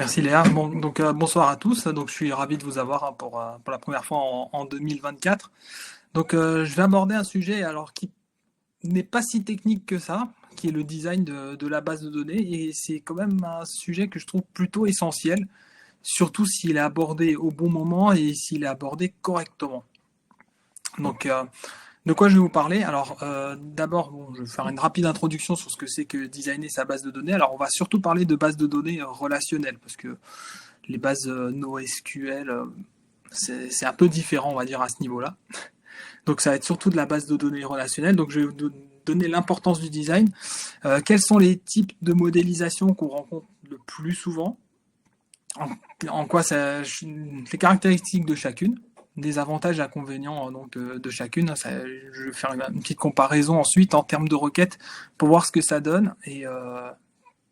Merci Léa. Bon, donc bonsoir à tous. Donc je suis ravi de vous avoir pour la première fois en 2024. Donc je vais aborder un sujet alors qui n'est pas si technique que ça, qui est le design de la base de données. Et c'est quand même un sujet que je trouve plutôt essentiel, surtout s'il est abordé au bon moment et s'il est abordé correctement. Donc de quoi je vais vous parler? Alors d'abord, bon, je vais faire une rapide introduction sur ce que c'est que designer sa base de données. Alors on va surtout parler de base de données relationnelles parce que les bases NoSQL, c'est un peu différent, on va dire, à ce niveau-là. Donc ça va être surtout de la base de données relationnelle. Donc je vais vous donner l'importance du design. Quels sont les types de modélisation qu'on rencontre le plus souvent? En quoi ça, les caractéristiques de chacune, des avantages et inconvénients donc, de chacune. Ça, je vais faire une petite comparaison ensuite en termes de requêtes pour voir ce que ça donne et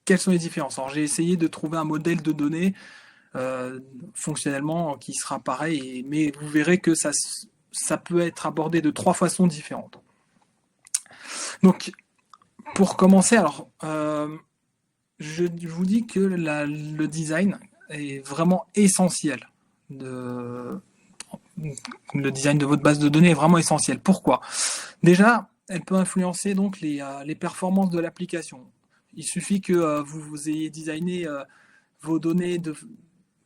quelles sont les différences. Alors j'ai essayé de trouver un modèle de données fonctionnellement qui sera pareil, mais vous verrez que ça peut être abordé de 3 façons différentes. Donc, pour commencer, alors, je vous dis que le design est vraiment essentiel. Le design de votre base de données est vraiment essentiel. Pourquoi? Déjà, elle peut influencer donc les performances de l'application. Il suffit que vous ayez designé vos données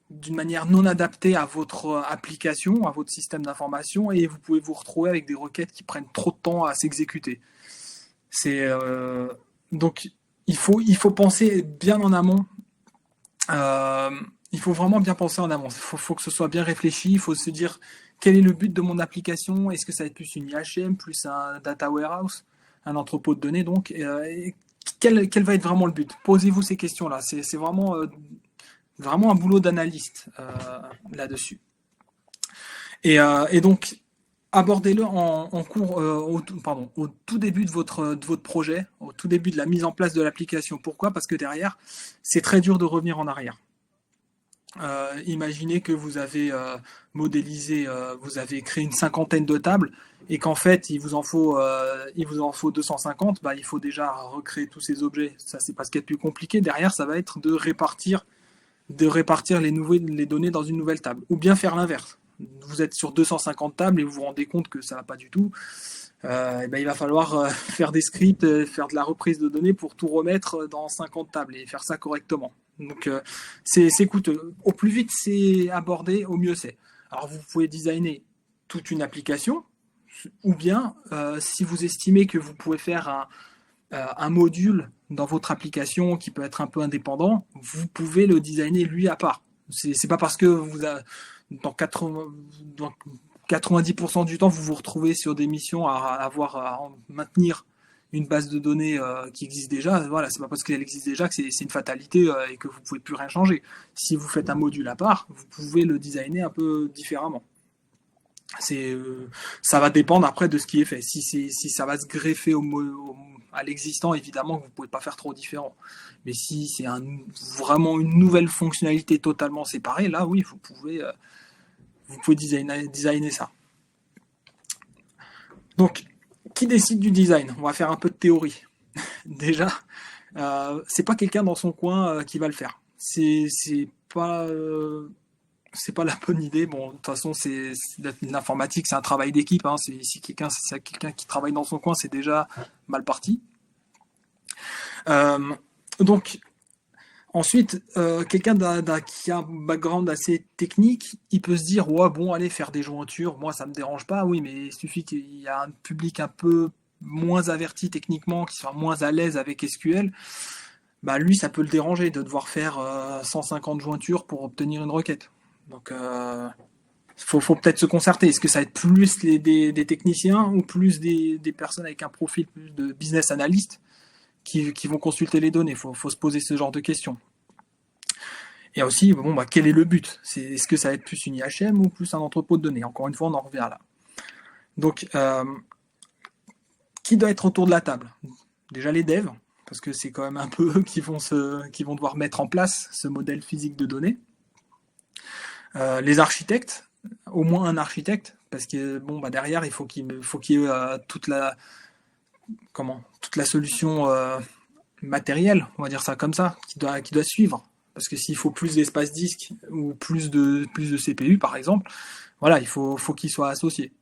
d'une manière non adaptée à votre application, à votre système d'information, et vous pouvez vous retrouver avec des requêtes qui prennent trop de temps à s'exécuter. C'est donc il faut penser bien en amont. Euh, il faut vraiment bien penser en amont. Il faut que ce soit bien réfléchi. Il faut se dire quel est le but de mon application. Est-ce que ça va être plus une IHM, plus un data warehouse, un entrepôt de données donc et quel va être vraiment le but? Posez-vous ces questions-là. C'est vraiment un boulot d'analyste là-dessus. Et donc, abordez-le en cours, au tout début de votre projet, au tout début de la mise en place de l'application. Pourquoi? Parce que derrière, c'est très dur de revenir en arrière. Imaginez que vous avez modélisé, vous avez créé une cinquantaine de tables et qu'en fait il vous en faut 250. Bah, il faut déjà recréer tous ces objets. Ça, c'est pas ce qui est le plus compliqué. Derrière, ça va être de répartir les données dans une nouvelle table. Ou bien faire l'inverse. Vous êtes sur 250 tables et vous vous rendez compte que ça ne va pas du tout. Et ben, il va falloir faire des scripts, faire de la reprise de données pour tout remettre dans 50 tables et faire ça correctement. Donc c'est coûteux. Au plus vite c'est abordé, au mieux c'est. Alors vous pouvez designer toute une application, ou bien si vous estimez que vous pouvez faire un module dans votre application qui peut être un peu indépendant, vous pouvez le designer lui à part. C'est pas parce que dans 90% du temps vous vous retrouvez sur des missions à maintenir une base de données qui existe déjà. Voilà, c'est pas parce qu'elle existe déjà que c'est une fatalité et que vous pouvez plus rien changer. Si vous faites un module à part, vous pouvez le designer un peu différemment. Ça va dépendre après de ce qui est fait. Si ça va se greffer à l'existant, évidemment que vous ne pouvez pas faire trop différent. Mais si c'est vraiment une nouvelle fonctionnalité totalement séparée, là oui, vous pouvez designer ça. Donc, qui décide du design? On va faire un peu de théorie. Déjà, c'est pas quelqu'un dans son coin qui va le faire. C'est pas la bonne idée. Bon, de toute façon, l'informatique, c'est un travail d'équipe. Hein. Si quelqu'un qui travaille dans son coin, c'est déjà mal parti. Donc, ensuite, quelqu'un qui a un background assez technique, il peut se dire, ouais, bon, allez, faire des jointures, moi, ça me dérange pas. Oui, mais il suffit qu'il y a un public un peu moins averti techniquement, qui soit moins à l'aise avec SQL. Bah, lui, ça peut le déranger de devoir faire 150 jointures pour obtenir une requête. Donc, faut peut-être se concerter. Est-ce que ça va être plus des techniciens ou plus des personnes avec un profil plus de business analyst qui vont consulter les données? Faut se poser ce genre de questions. Et aussi, bon, bah, quel est le but? Est-ce que ça va être plus une IHM ou plus un entrepôt de données? Encore une fois, on en revient là. Donc, qui doit être autour de la table? Déjà les devs, parce que c'est quand même un peu eux qui vont devoir mettre en place ce modèle physique de données. Les architectes, au moins un architecte, parce que bon, bah, derrière, il faut qu'il y ait toute la solution matérielle, on va dire ça comme ça, qui doit suivre. Parce que s'il faut plus d'espace disque ou plus de CPU, par exemple, voilà, faut qu'ils soient associés.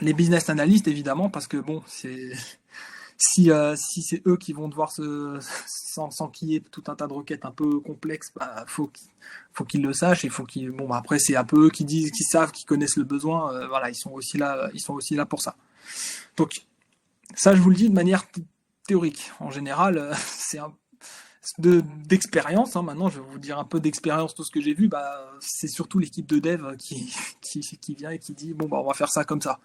Les business analysts, évidemment, parce que bon, si c'est eux qui vont devoir sans qu'il y ait tout un tas de requêtes un peu complexes, bah, faut qu'ils le sachent et faut qu'ils, bon, bah, après, c'est un peu eux qui disent, qui savent, qui connaissent le besoin, voilà, ils sont aussi là pour ça. Donc, ça, je vous le dis de manière théorique. En général, c'est d'expérience, hein. Maintenant, je vais vous dire un peu d'expérience, tout ce que j'ai vu, bah, c'est surtout l'équipe de dev qui vient et qui dit, bon, bah, on va faire ça comme ça.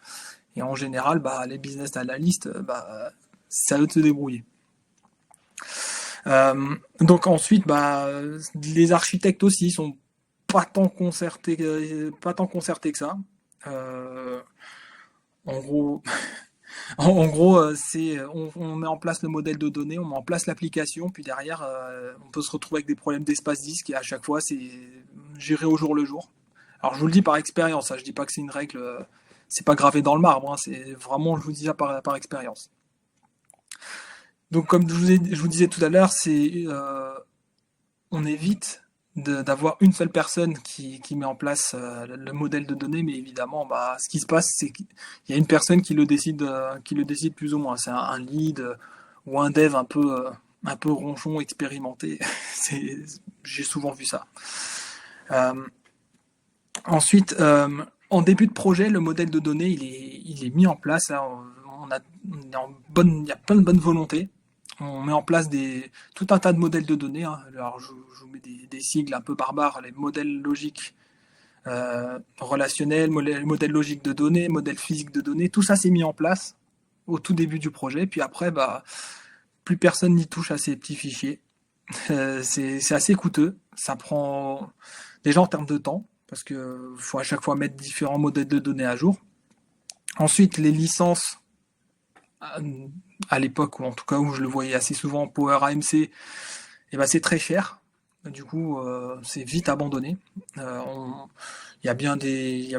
Et en général, bah, les business analysts, bah, c'est à eux de se débrouiller. Donc ensuite, bah, les architectes aussi sont pas tant concertés que ça. Euh, en gros, en gros, on met en place le modèle de données, on met en place l'application, puis derrière, on peut se retrouver avec des problèmes d'espace disque et à chaque fois, c'est géré au jour le jour. Alors je vous le dis par expérience, hein, je dis pas que c'est une règle, c'est pas gravé dans le marbre, hein, c'est vraiment, je vous dis ça par expérience. Donc comme je vous disais tout à l'heure, on évite d'avoir une seule personne qui met en place le modèle de données, mais évidemment, bah, ce qui se passe, c'est qu'il y a une personne qui le décide plus ou moins. C'est un lead ou un dev un peu ronchon, expérimenté. J'ai souvent vu ça. Euh, ensuite, en début de projet, le modèle de données, il est mis en place. Là, il y a plein de bonne volonté. On met en place tout un tas de modèles de données, hein. Alors, je vous mets des sigles un peu barbares, les modèles logiques relationnels, modèles logiques de données, modèles physiques de données. Tout ça s'est mis en place au tout début du projet. Puis après, bah, plus personne n'y touche à ces petits fichiers. C'est assez coûteux. Ça prend déjà en termes de temps, parce que faut à chaque fois mettre différents modèles de données à jour. Ensuite, les licences, à l'époque, ou en tout cas où je le voyais assez souvent, Power AMC, et ben c'est très cher. Du coup, c'est vite abandonné. Il y a bien des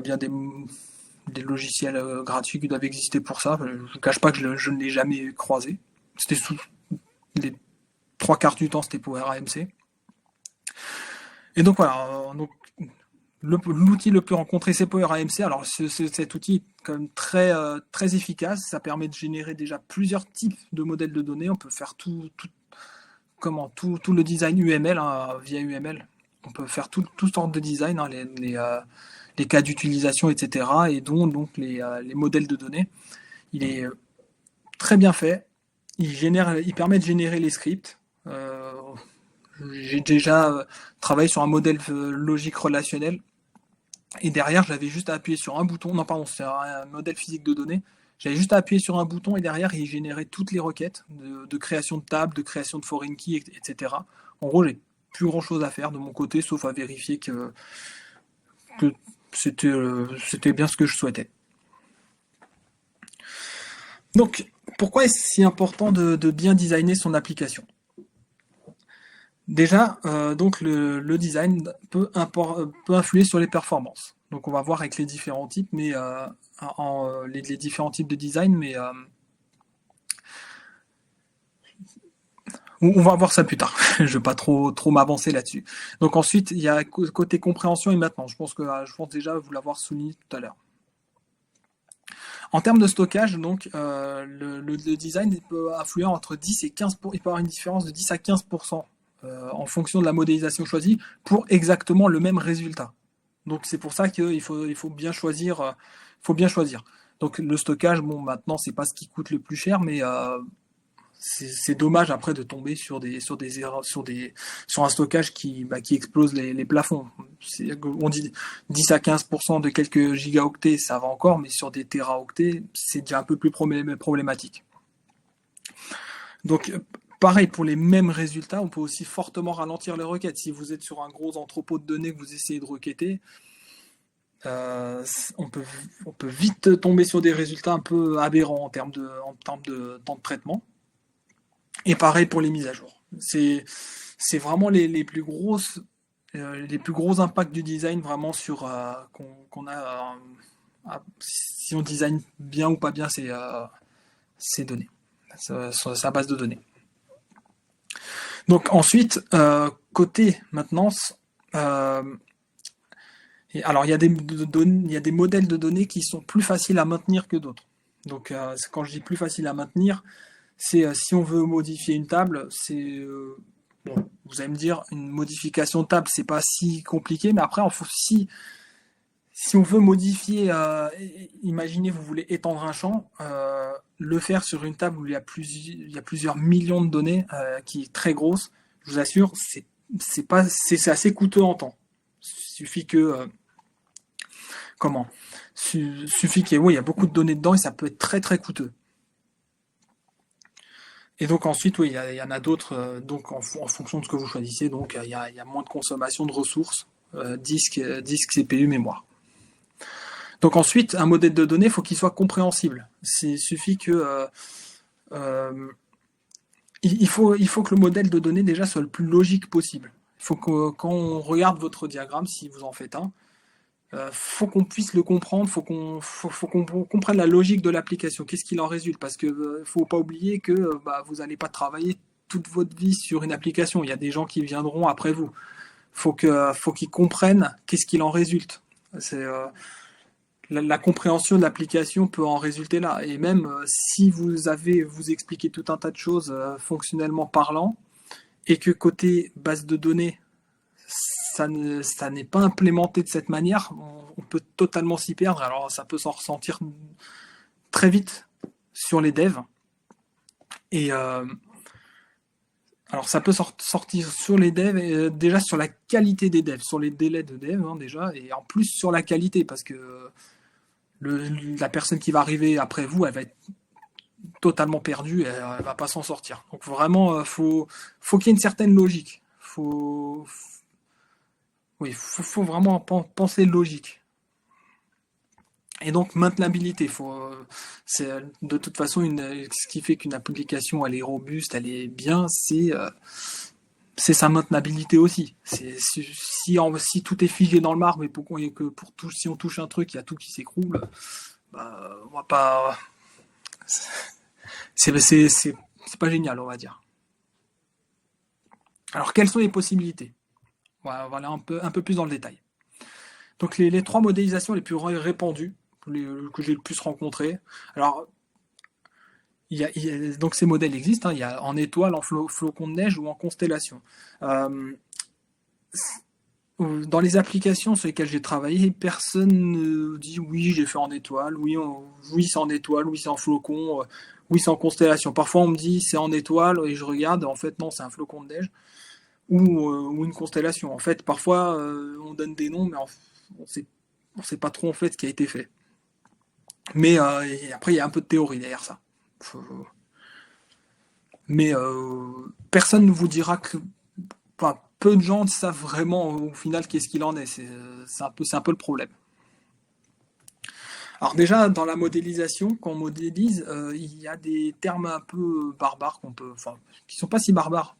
logiciels gratuits qui doivent exister pour ça. Je ne cache pas que je ne l'ai jamais croisé. C'était les trois quarts du temps, c'était Power AMC. Et donc voilà, donc l'outil le plus rencontré, c'est Power AMC. Alors cet outil est quand même très efficace. Ça permet de générer déjà plusieurs types de modèles de données. On peut faire tout le design UML, hein, via UML. On peut faire tout sorte de design, hein, les cas d'utilisation, etc. Et dont donc les modèles de données. Il est très bien fait. Il permet de générer les scripts. J'ai déjà travaillé sur un modèle logique relationnel. Et derrière, j'avais juste à appuyer sur un bouton. Non, pardon, c'est un modèle physique de données. J'avais juste à appuyer sur un bouton et derrière, il générait toutes les requêtes de création de table, de création de foreign key, etc. En gros, j'ai plus grand chose à faire de mon côté, sauf à vérifier que c'était bien ce que je souhaitais. Donc, pourquoi est-ce si important de bien designer son application? Déjà, donc le design peut influer sur les performances. Donc on va voir avec les différents types, mais les différents types de design, mais on va voir ça plus tard. Je vais pas trop m'avancer là-dessus. Donc ensuite, il y a côté compréhension et maintenant. Je pense déjà vous l'avoir souligné tout à l'heure. En termes de stockage, donc le design peut influer entre 10 et 15 il peut avoir une différence de 10 à 15% en fonction de la modélisation choisie pour exactement le même résultat. Donc c'est pour ça qu'il faut bien choisir. Faut bien choisir. Donc le stockage, bon, maintenant c'est pas ce qui coûte le plus cher, mais c'est dommage après de tomber sur des erreurs, sur un stockage qui explose les plafonds. On dit 10 à 15% de quelques gigaoctets, ça va encore, mais sur des téraoctets, c'est déjà un peu plus problématique. Donc pareil, pour les mêmes résultats, on peut aussi fortement ralentir les requêtes. Si vous êtes sur un gros entrepôt de données que vous essayez de requêter, on peut vite tomber sur des résultats un peu aberrants en termes de temps de traitement. Et pareil pour les mises à jour. C'est vraiment les plus gros impacts du design vraiment sur qu'on a si on design bien ou pas bien ces données, sa base de données. Donc ensuite, côté maintenance, alors il y a il y a des modèles de données qui sont plus faciles à maintenir que d'autres. Donc quand je dis plus facile à maintenir, c'est si on veut modifier une table, bon, vous allez me dire une modification de table, c'est pas si compliqué, mais après si on veut modifier, imaginez vous voulez étendre un champ, le faire sur une table où il y a plusieurs millions de données, qui est très grosse, je vous assure, c'est assez coûteux en temps. Il suffit que comment Suffit qu'il y ait, oui, il y a beaucoup de données dedans et ça peut être très très coûteux. Et donc ensuite, oui, il y en a d'autres, donc en fonction de ce que vous choisissez, donc il y a moins de consommation de ressources, disque, CPU, mémoire. Donc ensuite, un modèle de données, il faut qu'il soit compréhensible. Il suffit que il faut que le modèle de données déjà soit le plus logique possible. Il faut que quand on regarde votre diagramme, si vous en faites un, faut qu'on puisse le comprendre, faut qu'on comprenne la logique de l'application. Qu'est-ce qu'il en résulte? Parce que faut pas oublier que vous n'allez pas travailler toute votre vie sur une application. Il y a des gens qui viendront après vous. Faut qu'ils comprennent qu'est-ce qu'il en résulte. C'est la compréhension de l'application peut en résulter là. Et même si vous expliquez tout un tas de choses fonctionnellement parlant, et que côté base de données, ça n'est pas implémenté de cette manière, on peut totalement s'y perdre. Alors ça peut s'en ressentir très vite sur les devs. Et alors ça peut sortir sur les devs, et déjà sur la qualité des devs, sur les délais de dev déjà, et en plus sur la qualité, parce que la personne qui va arriver après vous, elle va être totalement perdue, elle va pas s'en sortir. Donc vraiment, faut qu'il y ait une certaine logique. Faut vraiment penser logique. Et donc maintenabilité, c'est de toute façon ce qui fait qu'une application elle est robuste, elle est bien, c'est sa maintenabilité aussi. Si tout est figé dans le marbre et si on touche un truc, il y a tout qui s'écroule, on va pas. C'est pas génial, on va dire. Alors quelles sont les possibilités? Voilà, on va aller un peu plus dans le détail. Donc les trois modélisations les plus répandues, que j'ai le plus rencontrées. Alors donc ces modèles existent, il y a en étoile, en flocon de neige ou en constellation. Dans les applications sur lesquelles j'ai travaillé, personne ne dit oui, j'ai fait en étoile, oui, c'est en étoile, oui, c'est en flocon, oui, c'est en constellation. Parfois, on me dit c'est en étoile et je regarde, en fait, non, c'est un flocon de neige ou une constellation. En fait, parfois, on donne des noms, mais on sait pas trop en fait ce qui a été fait. Mais après, il y a un peu de théorie derrière ça. Mais personne ne vous dira que. Enfin, peu de gens savent vraiment au final qu'est-ce qu'il en est. C'est un peu le problème. Alors déjà, dans la modélisation, quand on modélise, il y a des termes un peu barbares qui sont pas si barbares.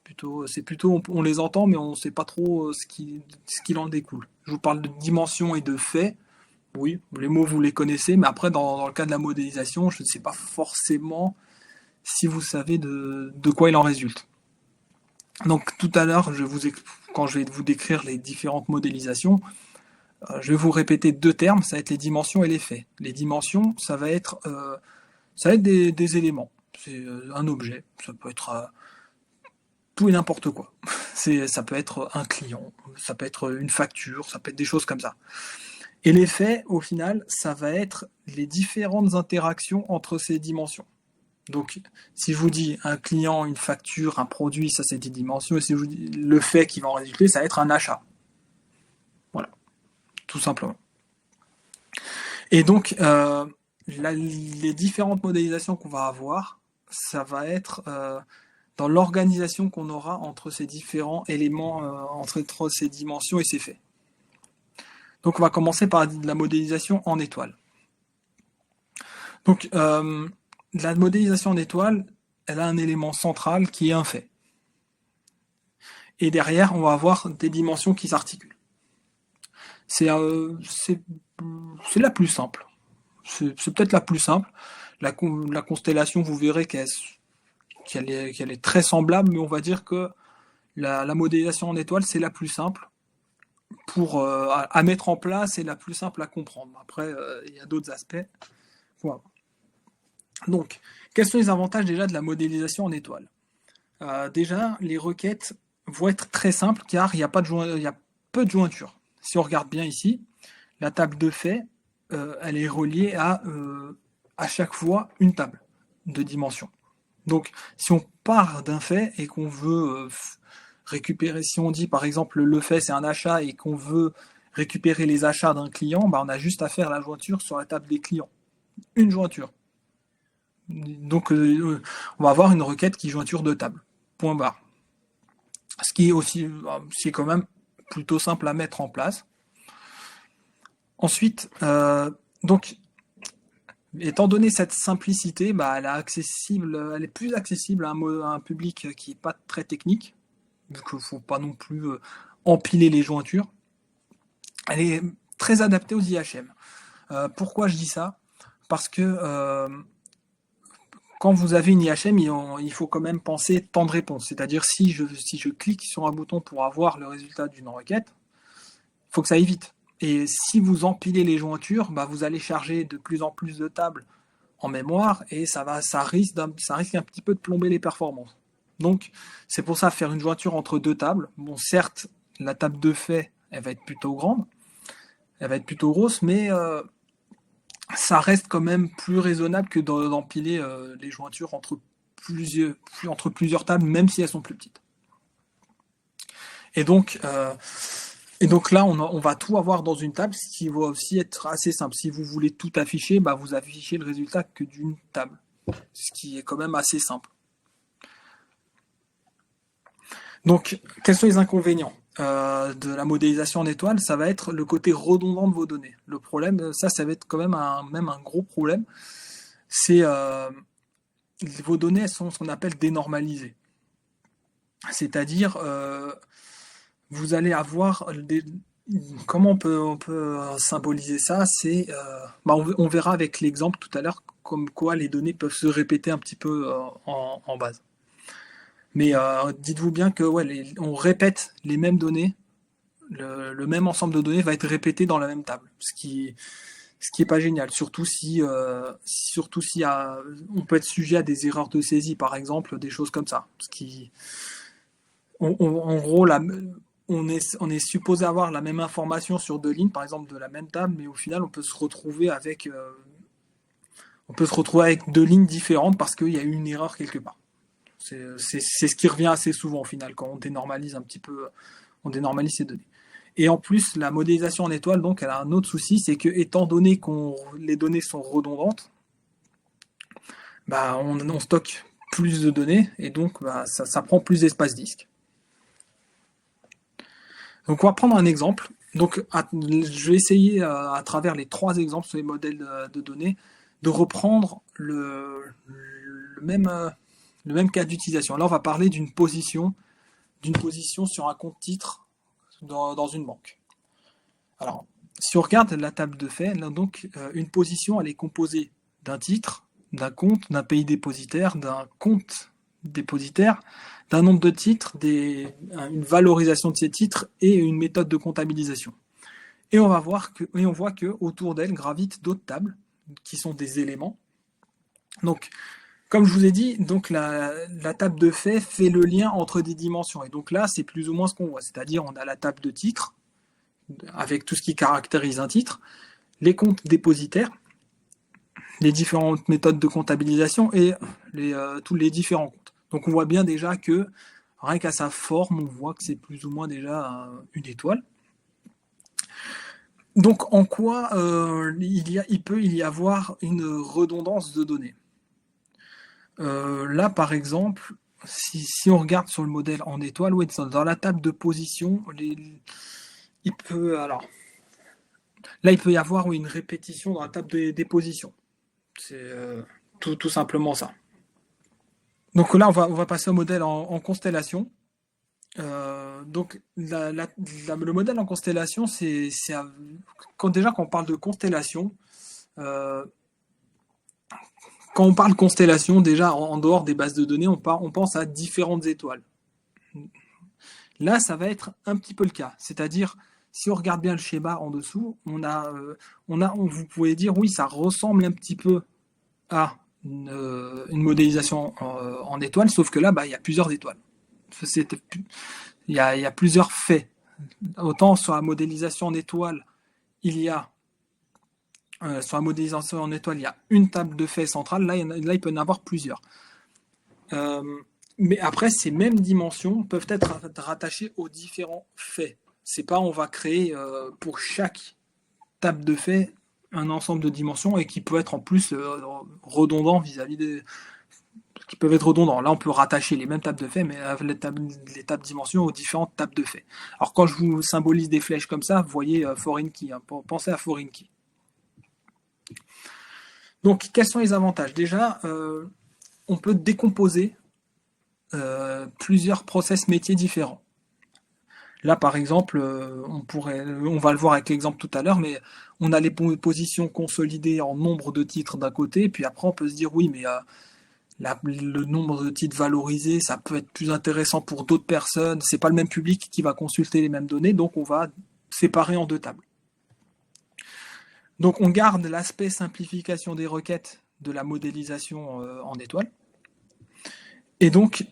C'est plutôt, on les entend, mais on ne sait pas trop ce qu'il en découle. Je vous parle de dimension et de fait. Oui, les mots vous les connaissez, mais après dans le cas de la modélisation, je ne sais pas forcément si vous savez de quoi il en résulte. Donc tout à l'heure, quand je vais vous décrire les différentes modélisations, je vais vous répéter deux termes, ça va être les dimensions et les faits. Les dimensions, ça va être des éléments. C'est un objet, ça peut être tout et n'importe quoi. Ça peut être un client, ça peut être une facture, ça peut être des choses comme ça. Et les faits, au final, ça va être les différentes interactions entre ces dimensions. Donc, si je vous dis un client, une facture, un produit, ça c'est des dimensions, et si je vous dis le fait qui va en résulter, ça va être un achat. Voilà, tout simplement. Et donc, les différentes modélisations qu'on va avoir, ça va être dans l'organisation qu'on aura entre ces différents éléments, entre ces dimensions et ces faits. Donc, on va commencer par la modélisation en étoile. Donc, la modélisation en étoile, elle a un élément central qui est un fait. Et derrière, on va avoir des dimensions qui s'articulent. C'est la plus simple. C'est peut-être la plus simple. La constellation, vous verrez qu'elle est très semblable, mais on va dire que La modélisation en étoile, c'est la plus simple à mettre en place et la plus simple à comprendre. Après, il y a d'autres aspects. Voilà. Donc, quels sont les avantages déjà de la modélisation en étoile? Déjà, les requêtes vont être très simples car il y a peu de jointures. Si on regarde bien ici, la table de fait, elle est reliée à chaque fois une table de dimension. Donc, si on part d'un fait et qu'on veut récupérer, si on dit par exemple le fait c'est un achat et qu'on veut récupérer les achats d'un client, bah, on a juste à faire la jointure sur la table des clients. Une jointure. Donc, on va avoir une requête qui jointure deux tables. Point barre. Ce qui est quand même plutôt simple à mettre en place. Ensuite, donc, étant donné cette simplicité, bah, elle est plus accessible à un public qui n'est pas très technique, vu qu'il ne faut pas non plus empiler les jointures. Elle est très adaptée aux IHM. Pourquoi je dis ça? Parce que quand vous avez une IHM, il faut quand même penser temps de réponse. C'est-à-dire si je clique sur un bouton pour avoir le résultat d'une requête, il faut que ça aille vite. Et si vous empilez les jointures, bah, vous allez charger de plus en plus de tables en mémoire et ça risque un petit peu de plomber les performances. Donc c'est pour ça faire une jointure entre deux tables. Bon, certes, la table de fait, elle va être plutôt grande, elle va être plutôt grosse, mais ça reste quand même plus raisonnable que d'empiler les jointures entre plusieurs tables, même si elles sont plus petites. Et donc là, on va tout avoir dans une table, ce qui va aussi être assez simple. Si vous voulez tout afficher, bah, vous affichez le résultat que d'une table, ce qui est quand même assez simple. Donc, quels sont les inconvénients de la modélisation en étoile? Ça va être le côté redondant de vos données. Le problème, ça va être quand même un gros problème. C'est vos données, elles sont ce qu'on appelle dénormalisées. C'est-à-dire, vous allez avoir comment on peut symboliser ça? C'est, on verra avec l'exemple tout à l'heure comme quoi les données peuvent se répéter un petit peu en base. Mais dites-vous bien que on répète les mêmes données, le même ensemble de données va être répété dans la même table, ce qui est pas génial, surtout si on peut être sujet à des erreurs de saisie, par exemple, des choses comme ça. En gros, on est supposé avoir la même information sur deux lignes, par exemple de la même table, mais au final, on peut se retrouver avec deux lignes différentes parce qu'il y a eu une erreur quelque part. C'est ce qui revient assez souvent au final quand on dénormalise on dénormalise ces données. Et en plus, la modélisation en étoile, donc, elle a un autre souci, c'est que étant donné que les données sont redondantes, bah, on stocke plus de données et donc bah, ça prend plus d'espace disque. Donc on va prendre un exemple. Donc je vais essayer à travers les trois exemples sur les modèles de données de reprendre le même cas d'utilisation. Là on va parler d'une position sur un compte titre dans une banque. Alors si on regarde la table de fait, là, donc une position elle est composée d'un titre, d'un compte, d'un pays dépositaire, d'un compte dépositaire, d'un nombre de titres, une valorisation de ces titres et une méthode de comptabilisation. Et on voit que autour d'elle gravitent d'autres tables qui sont des éléments. Donc, comme je vous ai dit, donc la table de fait le lien entre des dimensions. Et donc là, c'est plus ou moins ce qu'on voit. C'est-à-dire, on a la table de titres avec tout ce qui caractérise un titre, les comptes dépositaires, les différentes méthodes de comptabilisation et tous les différents comptes. Donc on voit bien déjà que rien qu'à sa forme, on voit que c'est plus ou moins déjà une étoile. Donc en quoi il peut y avoir une redondance de données? Là par exemple, si on regarde sur le modèle en étoile, dans la table de position, il peut y avoir une répétition dans la table des positions. C'est tout simplement ça. Donc là, on va passer au modèle en constellation. Donc le modèle en constellation, déjà quand on parle de constellation, quand on parle constellation, déjà en dehors des bases de données, on pense à différentes étoiles. Là, ça va être un petit peu le cas. C'est-à-dire, si on regarde bien le schéma en dessous, vous pouvez dire, oui, ça ressemble un petit peu à une modélisation en étoile, sauf que là, il y a plusieurs étoiles. Il y a plusieurs faits. Autant sur la modélisation en étoile, sur la modélisation en étoile, il y a une table de faits centrale. Là, il peut y en avoir plusieurs. Mais après, ces mêmes dimensions peuvent être rattachées aux différents faits. C'est pas on va créer pour chaque table de faits un ensemble de dimensions et qui peut être en plus redondant vis-à-vis des qui peuvent être redondants. Là, on peut rattacher les mêmes tables de faits, mais les tables dimensions aux différentes tables de faits. Alors, quand je vous symbolise des flèches comme ça, vous voyez foreign key. Pensez à foreign key. Donc, quels sont les avantages? Déjà, on peut décomposer plusieurs process métiers différents. Là, par exemple, on va le voir avec l'exemple tout à l'heure, mais on a les positions consolidées en nombre de titres d'un côté, puis après on peut se dire oui, mais le nombre de titres valorisés, ça peut être plus intéressant pour d'autres personnes. C'est pas le même public qui va consulter les mêmes données, donc on va séparer en deux tables. Donc on garde l'aspect simplification des requêtes de la modélisation en étoile. Et donc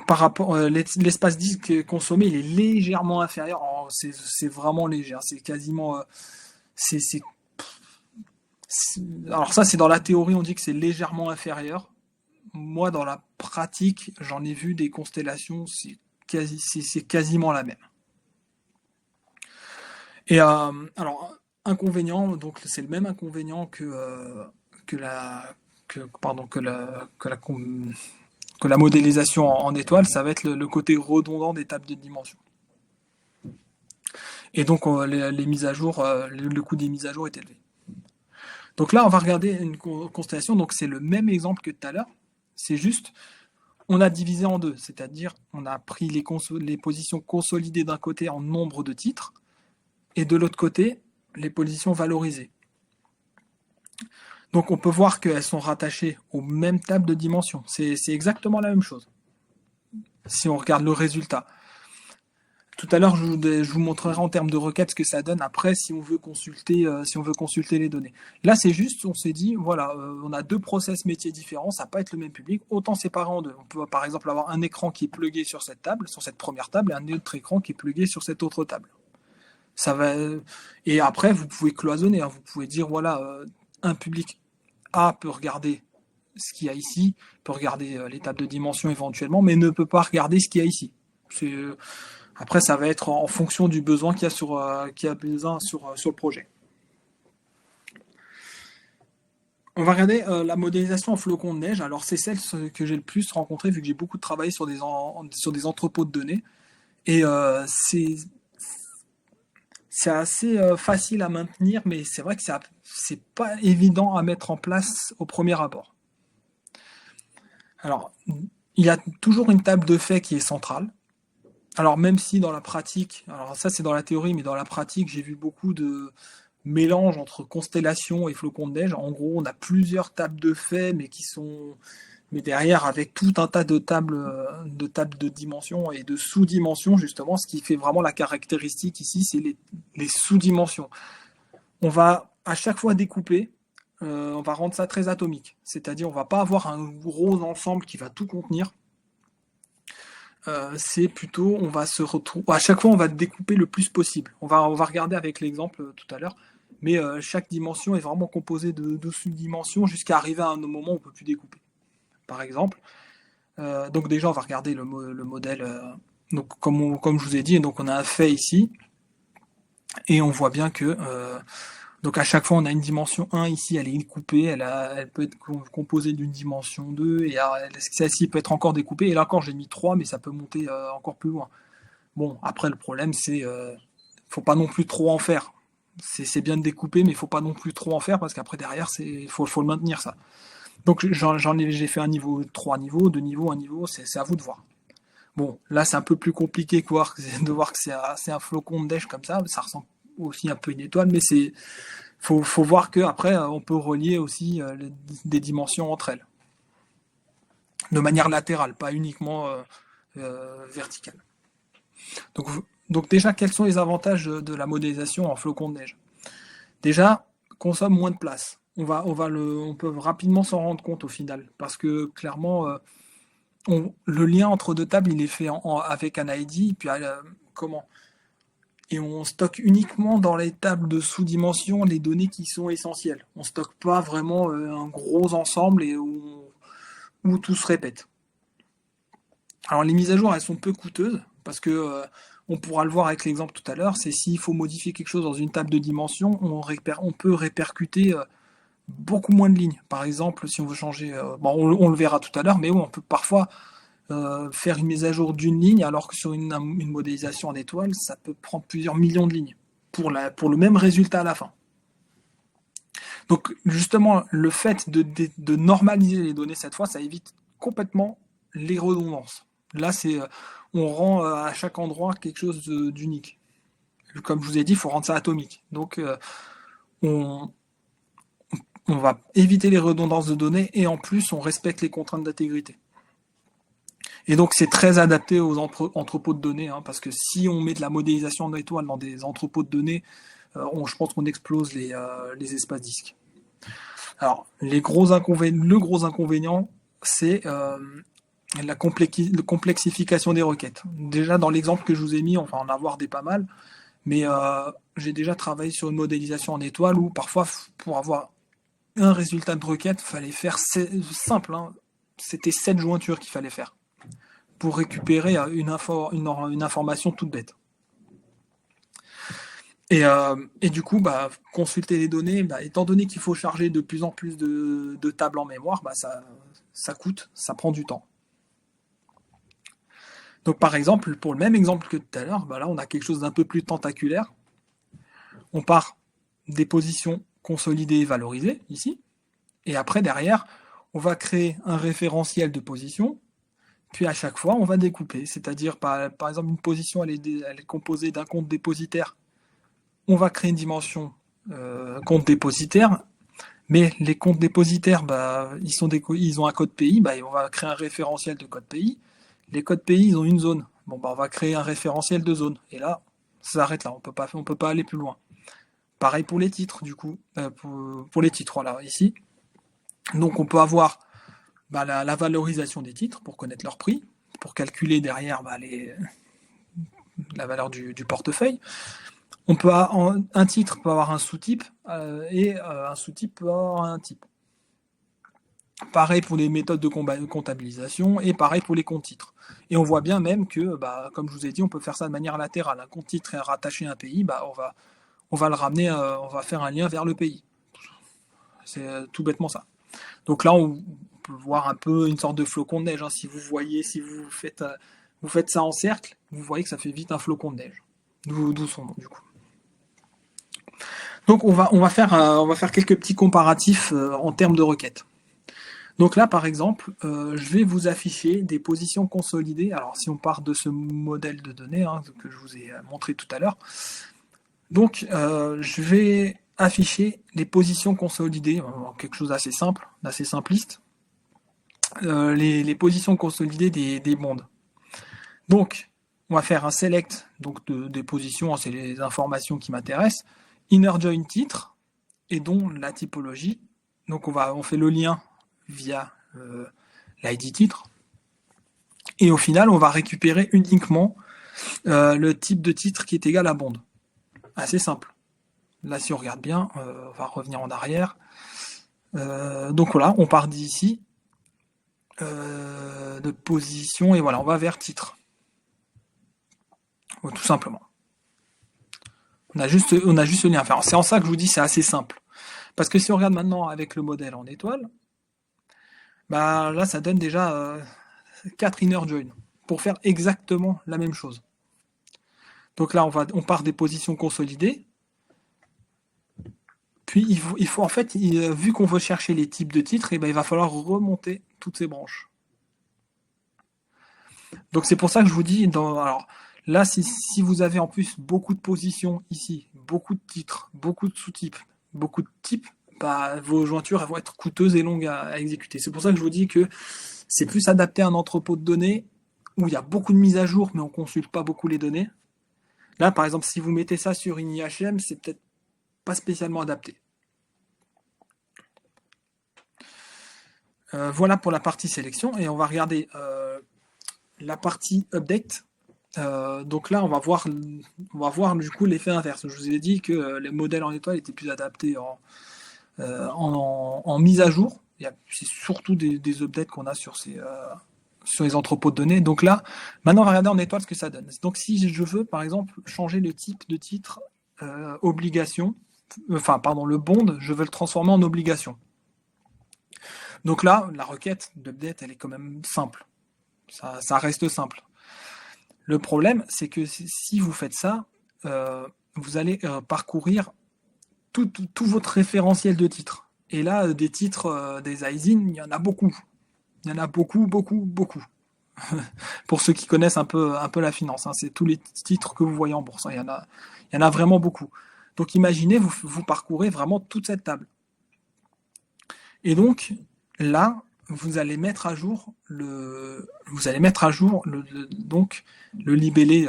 par rapport l'espace disque consommé, il est légèrement inférieur. C'est vraiment léger. C'est quasiment. Alors ça, c'est dans la théorie, on dit que c'est légèrement inférieur. Moi, dans la pratique, j'en ai vu des constellations, c'est quasiment la même. Et alors, inconvénient, donc c'est le même inconvénient que la modélisation en étoile, ça va être le côté redondant des tables de dimension. Et donc les mises à jour, le coût des mises à jour est élevé. Donc là, on va regarder une constellation. Donc c'est le même exemple que tout à l'heure. C'est juste, on a divisé en deux. C'est-à-dire, on a pris les positions consolidées d'un côté en nombre de titres, et de l'autre côté, les positions valorisées. Donc on peut voir qu'elles sont rattachées aux mêmes tables de dimension. C'est exactement la même chose. Si on regarde le résultat. Tout à l'heure, je vous montrerai en termes de requêtes ce que ça donne après si on veut consulter les données. Là, c'est juste, on s'est dit, voilà, on a deux process métiers différents, ça va pas être le même public, autant séparer en deux. On peut par exemple avoir un écran qui est plugué sur cette table, sur cette première table, et un autre écran qui est plugué sur cette autre table. Et après, vous pouvez cloisonner, hein. Vous pouvez dire, voilà, un public A peut regarder ce qu'il y a ici, peut regarder les tables de dimension éventuellement, mais ne peut pas regarder ce qu'il y a ici. Après, ça va être en fonction du besoin qu'il y a sur le projet. On va regarder la modélisation en flocons de neige. Alors, c'est celle que j'ai le plus rencontrée, vu que j'ai beaucoup travaillé sur des entrepôts de données. Et c'est assez facile à maintenir, mais c'est vrai que c'est pas évident à mettre en place au premier abord. Alors, il y a toujours une table de faits qui est centrale. Alors même si dans la pratique, alors ça c'est dans la théorie, mais dans la pratique j'ai vu beaucoup de mélange entre constellations et flocons de neige. En gros, on a plusieurs tables de faits, mais derrière avec tout un tas de tables de dimensions et de sous-dimensions justement. Ce qui fait vraiment la caractéristique ici, c'est les sous-dimensions. On va à chaque fois découper. On va rendre ça très atomique, c'est-à-dire on va pas avoir un gros ensemble qui va tout contenir. C'est plutôt, on va se retrouver. À chaque fois, on va découper le plus possible. On va regarder avec l'exemple tout à l'heure, mais chaque dimension est vraiment composée de sous-dimensions jusqu'à arriver à un moment où on peut plus découper. Par exemple, donc déjà, on va regarder le modèle. Donc comme je vous ai dit, donc on a un fait ici, et on voit bien que donc à chaque fois, on a une dimension 1 ici, elle est découpée, elle peut être composée d'une dimension 2, et celle-ci peut être encore découpée, et là encore j'ai mis 3, mais ça peut monter encore plus loin. Bon, après le problème c'est, faut pas non plus trop en faire. C'est bien de découper, mais il faut pas non plus trop en faire, parce qu'après derrière, faut le maintenir ça. Donc j'ai fait un niveau, 3 niveaux, 2 niveaux, 1 niveau, c'est à vous de voir. Bon, là c'est un peu plus compliqué de voir que c'est un flocon de neige comme ça ressemble aussi un peu une étoile, mais faut voir qu'après on peut relier aussi des dimensions entre elles de manière latérale, pas uniquement verticale. Donc déjà, quels sont les avantages de la modélisation en flocon de neige? Déjà, consomme moins de place. On peut rapidement s'en rendre compte au final, parce que clairement, le lien entre deux tables, il est fait avec un ID, puis comment? Et on stocke uniquement dans les tables de sous-dimension les données qui sont essentielles. On stocke pas vraiment un gros ensemble et où tout se répète. Alors les mises à jour, elles sont peu coûteuses, parce que on pourra le voir avec l'exemple tout à l'heure, c'est s'il faut modifier quelque chose dans une table de dimension, on peut répercuter beaucoup moins de lignes. Par exemple, si on veut changer, on le verra tout à l'heure, mais on peut parfois faire une mise à jour d'une ligne, alors que sur une modélisation en étoile, ça peut prendre plusieurs millions de lignes pour le même résultat à la fin. Donc justement, le fait de normaliser les données cette fois, ça évite complètement les redondances. Là, on rend à chaque endroit quelque chose d'unique. Comme je vous ai dit, il faut rendre ça atomique. Donc on va éviter les redondances de données et en plus, on respecte les contraintes d'intégrité. Et donc, c'est très adapté aux entrepôts de données, parce que si on met de la modélisation en étoile dans des entrepôts de données, je pense qu'on explose les espaces disques. Alors, le gros inconvénient, c'est la complexification des requêtes. Déjà, dans l'exemple que je vous ai mis, on va en avoir des pas mal, mais j'ai déjà travaillé sur une modélisation en étoile où parfois, pour avoir un résultat de requête, il fallait faire simple. C'était 7 jointures qu'il fallait faire pour récupérer une information toute bête. Et du coup, consulter les données, étant donné qu'il faut charger de plus en plus de tables en mémoire, ça coûte, ça prend du temps. Donc par exemple, pour le même exemple que tout à l'heure, là on a quelque chose d'un peu plus tentaculaire. On part des positions consolidées et valorisées, ici, et après derrière, on va créer un référentiel de position. Puis à chaque fois, on va découper. C'est-à-dire, par exemple, une position, elle est composée d'un compte dépositaire. On va créer une dimension compte dépositaire. Mais les comptes dépositaires, ils ont un code pays. On va créer un référentiel de code pays. Les codes pays, ils ont une zone. On va créer un référentiel de zone. Et là, ça s'arrête là. On peut pas aller plus loin. Pareil pour les titres, du coup. Pour les titres, voilà, ici. Donc, on peut avoir la valorisation des titres pour connaître leur prix, pour calculer derrière la valeur du portefeuille. Un titre peut avoir un sous-type et un sous-type peut avoir un type. Pareil pour les méthodes de comptabilisation et pareil pour les comptes titres. Et on voit bien même que, comme je vous ai dit, on peut faire ça de manière latérale. Un compte titre est rattaché à un pays, on va le ramener, on va faire un lien vers le pays. C'est tout bêtement ça. Donc là, on peut voir un peu une sorte de flocon de neige. Si vous faites ça en cercle, vous voyez que ça fait vite un flocon de neige. D'où son nom, du coup. Donc on va faire quelques petits comparatifs en termes de requêtes. Donc là, par exemple, je vais vous afficher des positions consolidées. Alors si on part de ce modèle de données que je vous ai montré tout à l'heure, donc je vais afficher les positions consolidées, quelque chose d'assez simple, d'assez simpliste, les positions consolidées des mondes. Donc, on va faire un select des positions, c'est les informations qui m'intéressent, inner join titre, et dont la typologie. Donc, on fait le lien via l'ID titre, et au final, on va récupérer uniquement le type de titre qui est égal à bond. Assez simple. Là, si on regarde bien, on va revenir en arrière. Donc voilà, on part d'ici de position et voilà, on va vers titre. Tout simplement. On a juste le lien à faire. C'est en ça que je vous dis c'est assez simple. Parce que si on regarde maintenant avec le modèle en étoile, là ça donne déjà 4 inner join pour faire exactement la même chose. Donc là on part des positions consolidées. Puis il faut en fait, vu qu'on veut chercher les types de titres, il va falloir remonter toutes ces branches. Donc c'est pour ça que je vous dis, alors là si vous avez en plus beaucoup de positions ici, beaucoup de titres, beaucoup de sous-types, beaucoup de types, vos jointures elles vont être coûteuses et longues à exécuter. C'est pour ça que je vous dis que c'est plus adapté à un entrepôt de données où il y a beaucoup de mises à jour, mais on ne consulte pas beaucoup les données. Là, par exemple, si vous mettez ça sur une IHM, c'est peut-être pas spécialement adapté. Voilà pour la partie sélection, et on va regarder la partie update. Donc là, on va voir du coup l'effet inverse. Je vous ai dit que les modèles en étoile étaient plus adaptés en mise à jour. C'est surtout des updates qu'on a sur les entrepôts de données. Donc là, maintenant, on va regarder en étoile ce que ça donne. Donc si je veux, par exemple, changer le type de titre obligation, le bond, je veux le transformer en obligation. Donc là, la requête d'update, elle est quand même simple. Ça reste simple. Le problème, c'est que si vous faites ça, vous allez parcourir tout votre référentiel de titres. Et là, des titres des ISIN, il y en a beaucoup. Il y en a beaucoup, beaucoup, beaucoup. Pour ceux qui connaissent un peu la finance, hein, c'est tous les titres que vous voyez en bourse. Hein, il y en a vraiment beaucoup. Donc imaginez, vous parcourez vraiment toute cette table. Et donc, là, vous allez mettre à jour le libellé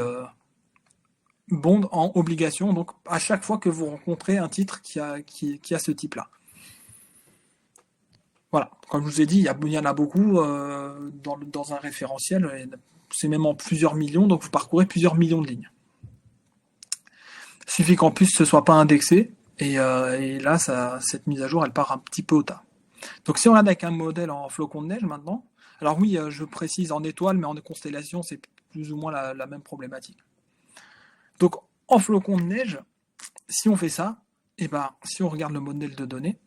bond en obligation, donc à chaque fois que vous rencontrez un titre qui a ce type-là. Voilà, comme je vous ai dit, il y en a beaucoup dans un référentiel, c'est même en plusieurs millions, donc vous parcourez plusieurs millions de lignes. Il suffit qu'en plus ce soit pas indexé, et là, cette mise à jour, elle part un petit peu au tas. Donc si on regarde avec un modèle en flocon de neige maintenant, alors oui, je précise en étoile, mais en constellation, c'est plus ou moins la même problématique. Donc en flocon de neige, si on fait ça, et si on regarde le modèle de données,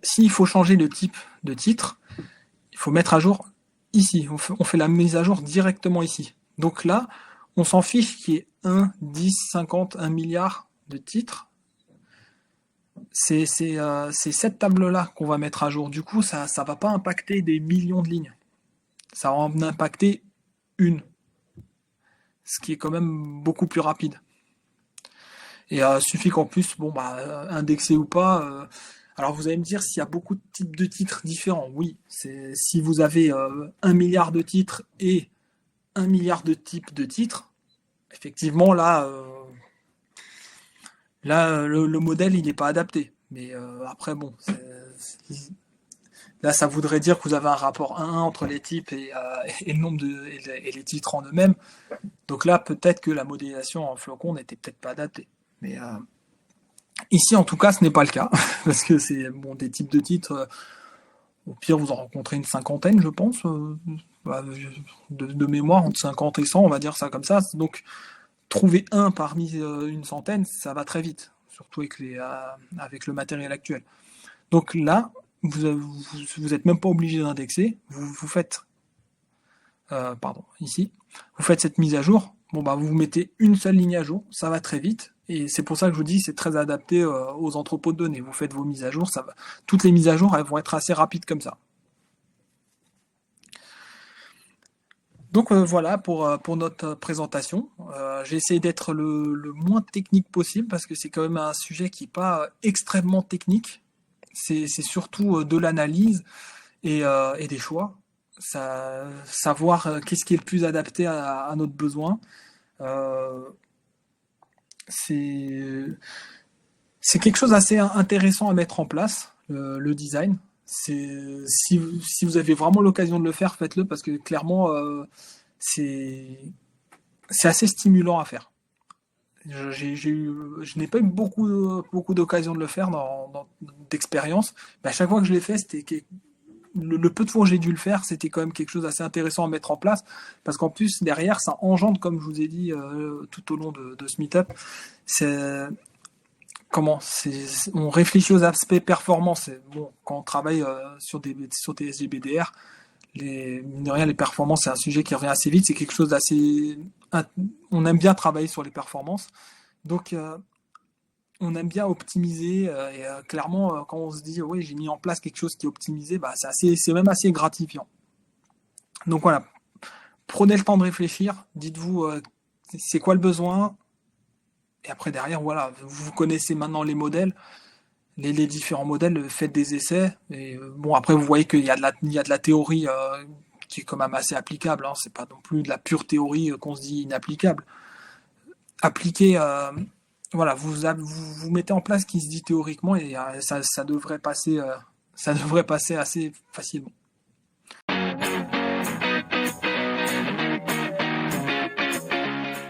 s'il faut changer le type de titre, il faut mettre à jour ici. On fait la mise à jour directement ici. Donc là, on s'en fiche qu'il y ait 1, 10, 50, 1 milliard de titres. C'est cette table-là qu'on va mettre à jour. Du coup, ça ne va pas impacter des millions de lignes. Ça va en impacter une. Ce qui est quand même beaucoup plus rapide. Et suffit qu'en plus, indexé ou pas. Alors vous allez me dire s'il y a beaucoup de types de titres différents. Oui, si vous avez 1 milliard de titres et 1 milliard de types de titres, effectivement là, le modèle il n'est pas adapté. Mais après bon, là ça voudrait dire que vous avez un rapport 1-1 entre les types et le nombre et les titres en eux-mêmes. Donc là peut-être que la modélisation en flocon n'était peut-être pas adaptée. Mais ici, en tout cas, ce n'est pas le cas, parce que c'est des types de titres. Au pire, vous en rencontrez une cinquantaine, je pense, de mémoire, entre 50 et 100, on va dire ça comme ça. Donc, trouver un parmi une centaine, ça va très vite, surtout avec le matériel actuel. Donc là, vous n'êtes même pas obligé d'indexer. Vous faites, ici, vous faites cette mise à jour. Vous mettez une seule ligne à jour, ça va très vite. Et c'est pour ça que je vous dis, c'est très adapté aux entrepôts de données. Vous faites vos mises à jour, toutes les mises à jour, elles vont être assez rapides comme ça. Donc voilà pour notre présentation. J'ai essayé d'être le moins technique possible parce que c'est quand même un sujet qui n'est pas extrêmement technique. C'est surtout de l'analyse et des choix. Savoir qu'est-ce qui est le plus adapté à notre besoin. C'est quelque chose d'assez intéressant à mettre en place, le design. Si vous avez vraiment l'occasion de le faire, faites-le parce que clairement, c'est assez stimulant à faire. Je n'ai pas eu beaucoup d'occasions de le faire d'expérience, mais à chaque fois que je l'ai fait, c'était le peu de fois où j'ai dû le faire, c'était quand même quelque chose d'assez intéressant à mettre en place, parce qu'en plus, derrière, ça engendre, comme je vous ai dit tout au long de ce meet-up, on réfléchit aux aspects performance. Quand on travaille sur des SGBDR, mine de rien, les performances, c'est un sujet qui revient assez vite, c'est quelque chose d'assez... On aime bien travailler sur les performances, donc on aime bien optimiser, et clairement, quand on se dit oui, j'ai mis en place quelque chose qui est optimisé, c'est même assez gratifiant. Donc voilà, prenez le temps de réfléchir, dites-vous c'est quoi le besoin, et après derrière, voilà, vous connaissez maintenant les modèles, les différents modèles, faites des essais, et après vous voyez qu'il y a de la théorie qui est quand même assez applicable, hein, c'est pas non plus de la pure théorie qu'on se dit inapplicable. Appliquer, voilà, vous mettez en place ce qui se dit théoriquement et ça devrait passer assez facilement.